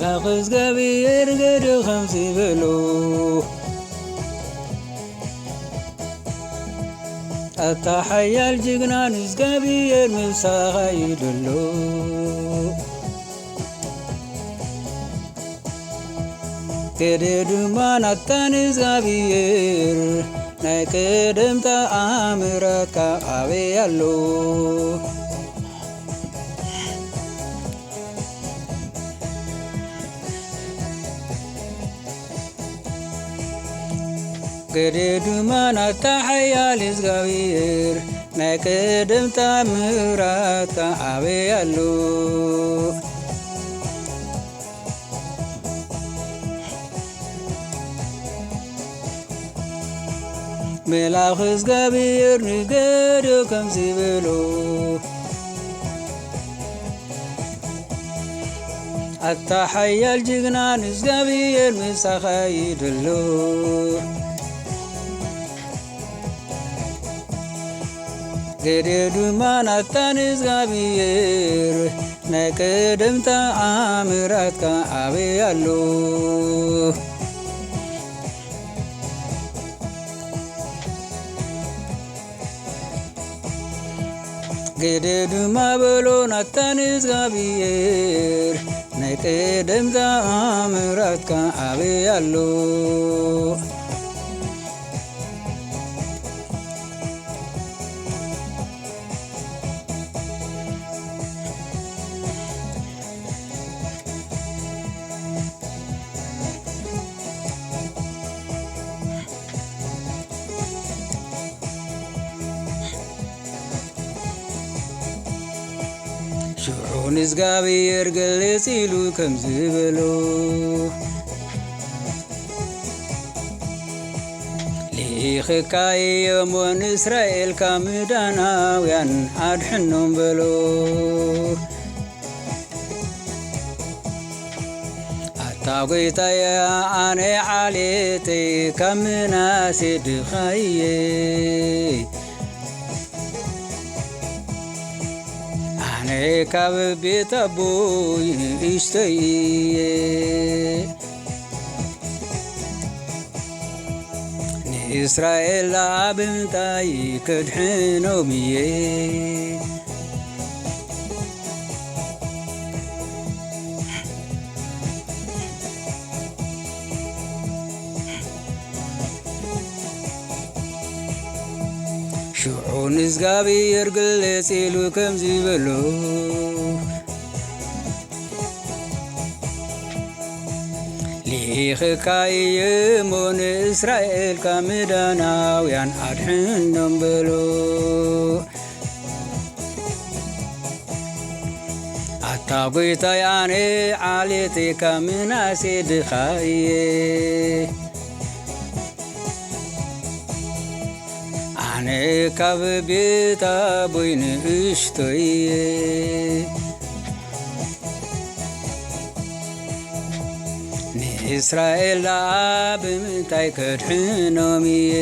ላኽስ ጋብር ገደ ኸምሲ በሎ ኣታ ሓያል ጅግና ንዝጋብር ምሳኻ ይደሎ ገደ ድማ ናታ ንዝጋብር ናይ ቀደም ተኣምራትካ ኣበይ ኣሎ ገደ ድማ ናታ ሓያል ዝጋብር ናይ ቀደም ተኣምራትካ ኣበይ ኣሎ መላኽ ዝጋብር ንገደ ከምዚ በሎ ኣታ ሓያል ጅግና ንዝጋብር ምሳኻ ይደሎ ገደ ድማ ናታ ንዝጋብር ናይ ቀደም ተኣምራትካ ኣበይ ኣሎ ገደ ድማ በሎ ናታ ንዝጋብር ናይ ቀደም ተኣምራትካ ኣበይ ኣሎ ሽዑ ንዝጋብር ገለጽ ኢሉ ከምዚ በሎ ሊኽካ እዮሞ ንእስራኤል ካብ ምዳናውያን ኣድሕኖም በሎ ኣታ ጐይታየ ኣነ ዓሌተይ ካብ ምናሴ ድኻየ ኣነ ካብ ቤት ኣቦይ ንእሽተይ እየ ንእስራኤል ኣብ ምንታይ ከድሕኖም እየ ሽዑ ንዝጋብር ገለጽ ኢሉ ከምዚ በሎ ሊኽካ እዮሞ ንእስራኤል ካብ ምዳናውያን ኣድሕኖም በሎ ኣታ ጐይታየ ኣነ ዓሌተይ ካብ ምናሴ ድኻየ ኣነ ካብ ቤት ኣቦይ ንእሽተይ እየ ንእስራኤል ኣብ ምንታይ ከድሕኖም እየ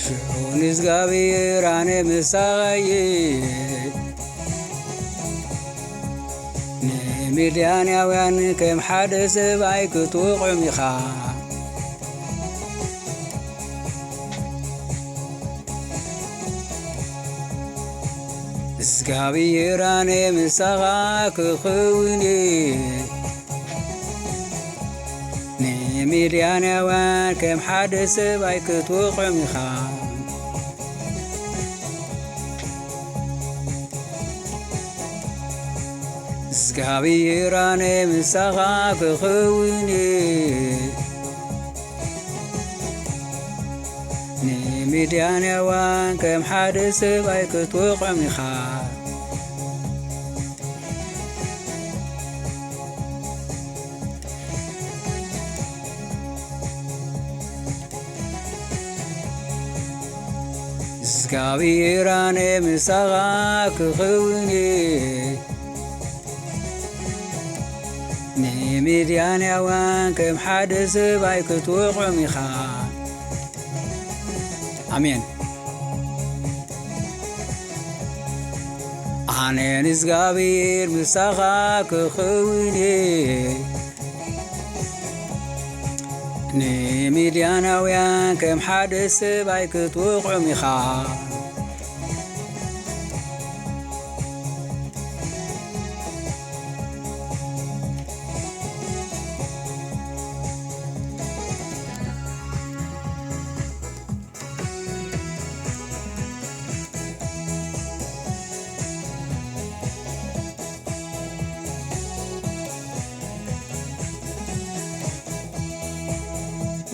ሽዑ ንዝጋብር ኣነ ምሳኻየ ንምድያናውያን ከም ሓደ ሰብኣይ ክትውቕዑም ኢኻ ዝጋብር ኣነ ምሳኻ ክኸውን ንምድያናውያን ከም ሓደ ሰብኣይ ክትውቕዑም ኢኻ ዝጋብር ኣነ ምሳኻ ክኸውን ንምድያናውያን ከም ሓደ ሰብኣይ ክትውቕዑም ኢኻ እግዚአብሔር ኣነ ምሳኻ ክኸውን ንምድያናውያን ከም ሓደ ሰብኣይ ክትወቕዖም ኢኻ ኣሜን ኣነ ንእግዚአብሔር ምሳኻ ክኸውን ንምድያናውያን ከም ሓደ ሰብኣይ ክትወቕዖም ኢኻ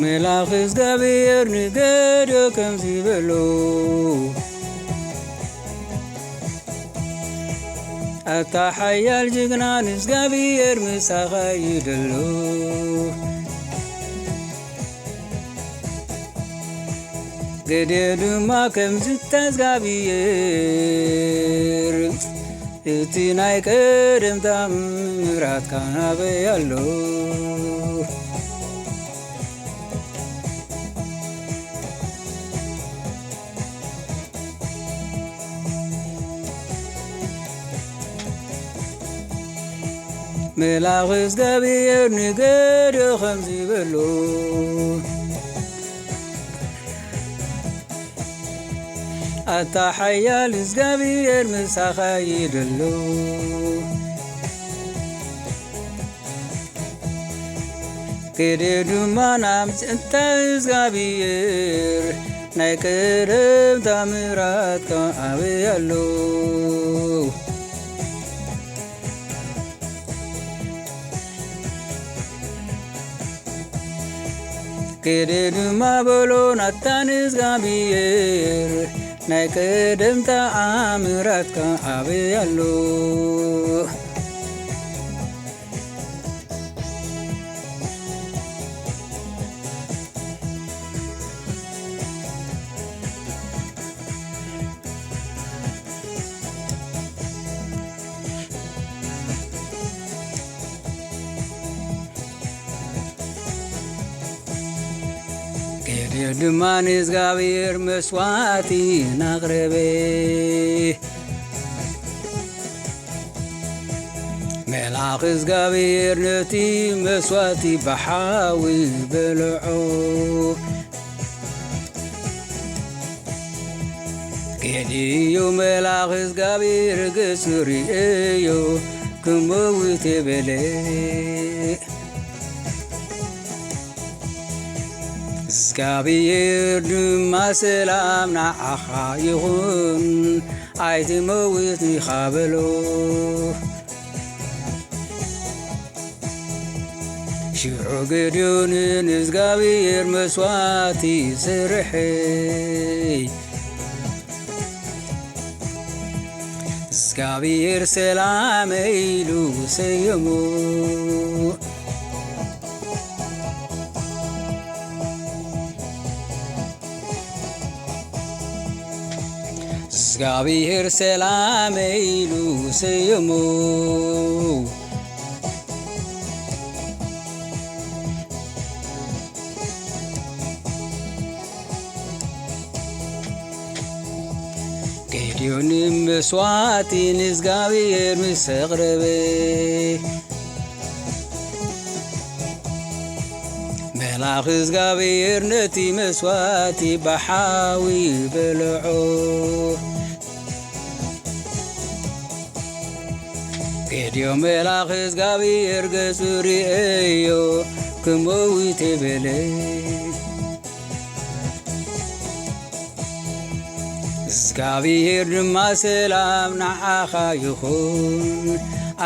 መልአክ እግዚአብሔር ንገድዮ ከምዚ በሎ ኣታ ሓያል ጅግና ንእግዚአብሔር ምሳኻ ይደሎ ገድዮ ድማ ከምዚ ተእግዚአብሔር እቲ ናይ ቀደም ተኣምራትካ ናበይ ኣሎ መልአክ እግዚአብሔር ንገድዮ ከምዚ በሎ ኣታ ሓያል እግዚአብሔር ምሳኻ ይደሎ ገድዮ ድማ ናብ ፅንታ እግዚአብሔር ናይ ቀደም ተኣምራትካ ኣበይ ኣሎ ገድዮ ድማ በሎ ናታን እግዚአብሔር ናይ ቀደም ተኣምራትካ ኣበይ ኣሎ ገድዮ ድማ ንእግዚአብሔር መስዋዕቲ ናቕረበ መልአክ እግዚአብሔር ነቲ መስዋዕቲ ብሓዊ በልዖ ገድዮ መልአክ እግዚአብሔር ገጹ ርእዮ ክመውት የበለ እግዚአብሔር ድማ ሰላም ንዓኻ ይኹን ኣይትመውት ኢኻ በሎ ሽዑ ገድዮ ንእግዚአብሔር መስዋዕቲ ስርሐ እግዚአብሔር ሰላም ኢሉ ሰየሞ እግዚአብሔር ሰላም ኢሉ ሰየሞ ገድዮን መስዋዕቲ ንእግዚአብሔር ምስ ኣቕረበ መልአክ እግዚአብሔር ነቲ መስዋዕቲ ብሓዊ በልዖ ገድዮ መልአክ እግዚአብሔር ገጹ ርእዮ ክመውት የበለ እግዚአብሔር ድማ ሰላም ንዓኻ ይኹን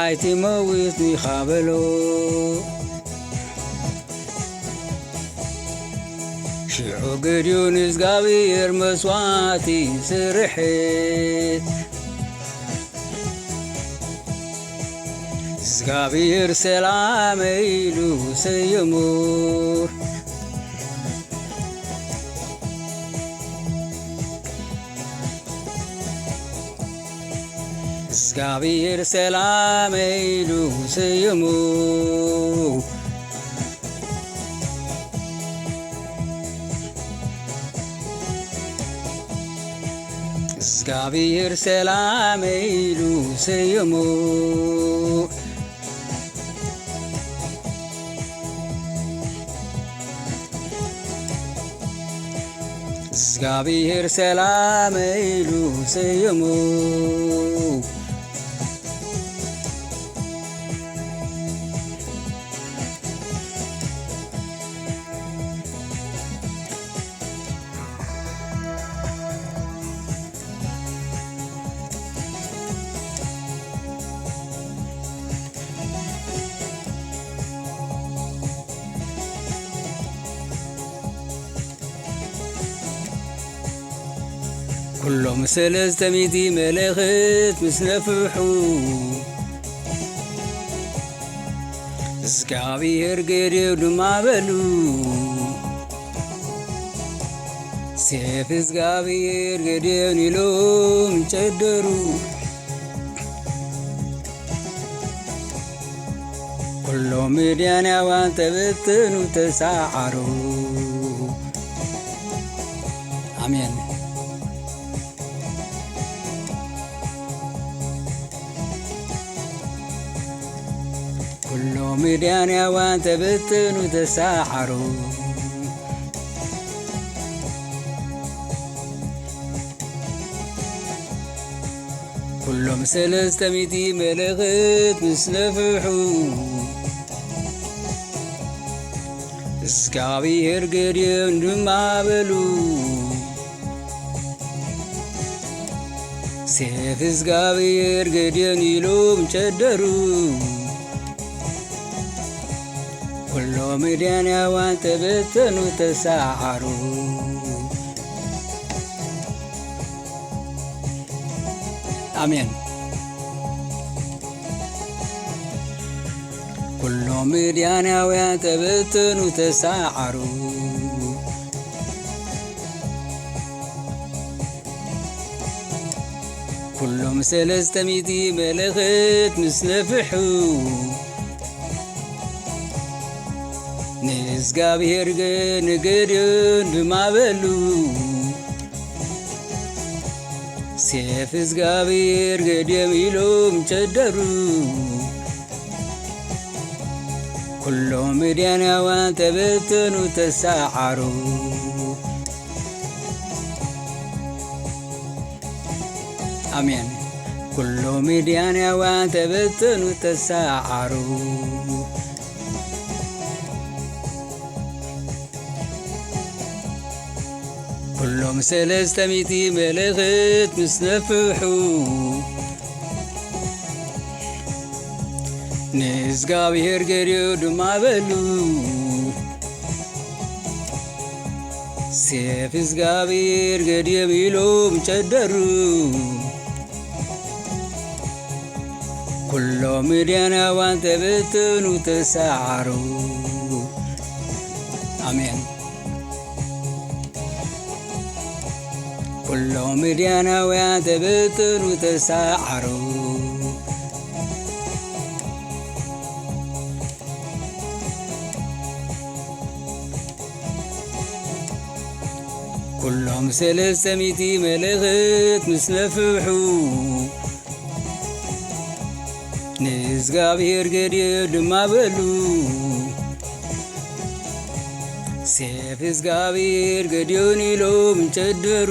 ኣይትመውት ኢኻ በሎ ሽዑ ገድዮ ንእግዚአብሔር መስዋዕቲ ስርሐ እግዚአብሔር ሰላም ኢሉ ሰየሞ እግዚአብሔር ሰላም ኢሉ ስይሙ እግዚአብሔር ሰላም ኢሉ ስይሙ እግዚአብሔር ሰላም ኢሉ ስይሙ كلهم سلسة ميتي ملخت مسنفحو እግዚአብሔር ገዴው ድማ በሉ ሴፍ እግዚአብሔር ገዴውን ኢሎም ጨደሩ ኩሎም ምድያናውያን ተበተኑ ተሳዓሩ አሜን كلهم ምድያናውያን ተበተኑ ተሳዓሩ ኩሎም ሰለስተ ሚእቲ መለኸት ምስ ነፍሑ እግዚአብሔር ገዴውን ድማ በሉ ሴፍ እግዚአብሔር ገዴውን ኢሎም ጨደሩ كلهم ምድያናውያን ተበተኑ ተሳዓሩ አሜን كلهم ምድያናውያን ተበተኑ ተሳዓሩ ኩሎም ሰለስተ ሚእቲ መለኸት ምስ ነፍሑ ንእግዚአብሔር ገዴውን ድማ በሉ ሴፍ እግዚአብሔር ገዴውን ኢሎም ጨደሩ ኩሎም ምድያናውያን ተበተኑ ተሳዓሩ አሜን ኩሎም ምድያናውያን ተበተኑ ተሳዓሩ ኩሎም ሰለስተ ሚእቲ መለኸት ምስ ነፍሑ ንእግዚአብሔር ገዴውን ድማ በሉ ሴፍ እግዚአብሔር ገዴውን ኢሎም ጨደሩ ኩሎም ምድያናውያን ተበተኑ ተሳዓሩ አሜን ኩሎም ምድያናውያን ተበተኑ ተሳዓሩ ኩሎም ሰለስተ ሚእቲ መለኸት ምስ ነፍሑ ንእግዚአብሔር ገዴውን ድማ በሉ ሴፍ እግዚአብሔር ገዴውን ኢሎም ጨደሩ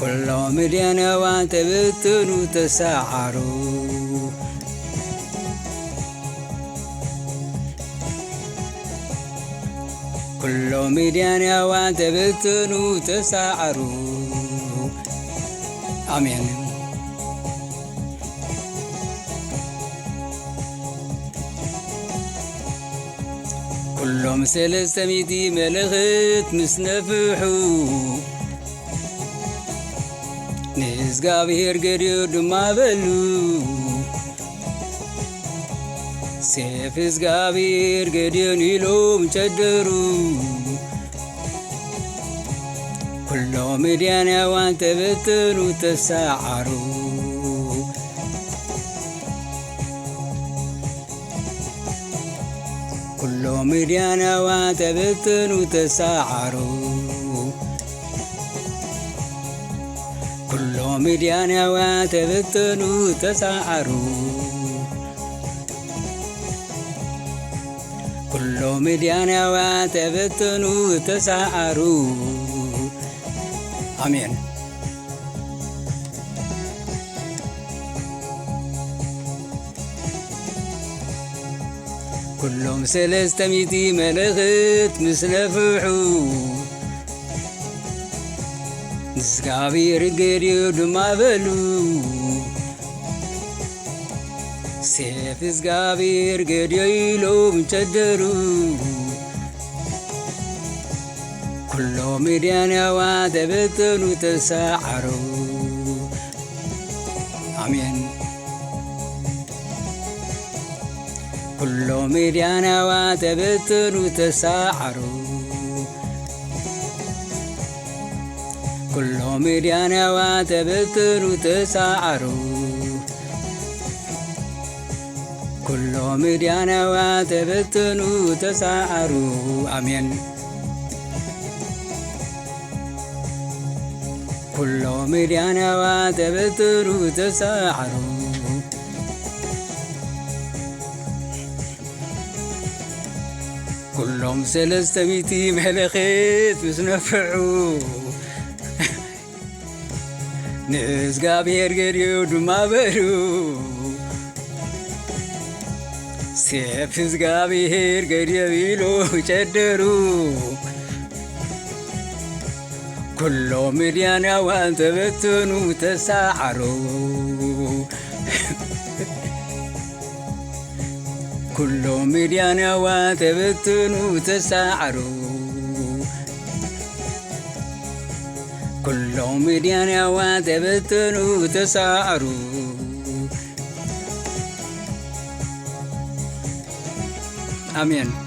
ኩሎም ምድያናውያን ተበተኑ ተሳዓሩ ኩሎም ምድያናውያን ተበተኑ ተሳዓሩ አሜን ኩሎም ሰለስተ ሚእቲ መለኸት ምስ ነፍሑ ንእግዚአብሔር ገዴውን ድማ በሉ ሴፍ እግዚአብሔር ገዴውን ኢሎም ጨደሩ كلهم مديانوان تبتلوا تسعروا كلهم مديانوان تبتلوا تسعروا كلهم مديانوان تبتلوا تسعروا كلهم مديانوان تبتلوا تسعروا آمين. كلهم 300 ملخت مثل فحو نسكابير قريد ما بلو سيف سكابير قريلو مشدرو كلهم مديانوان تبتلوا تسعروا آمين. كلهم مديانوان تبتلوا تسعروا كلهم مديانوان تبتلوا تسعروا كلهم مديانوان تبتلوا تسعروا آمين. كلهم مديانوان تبتلوا تسعروا كلهم 300 ملخت مسنفعوا نسكابير قريد ما بلو سيف سكابير قريبيلو شدرو كلهم مديانوان تبتلوا تسعروا كلهم مديانوان تبتلوا تسعروا كلهم مديانوان تبتلوا تسعروا آمين.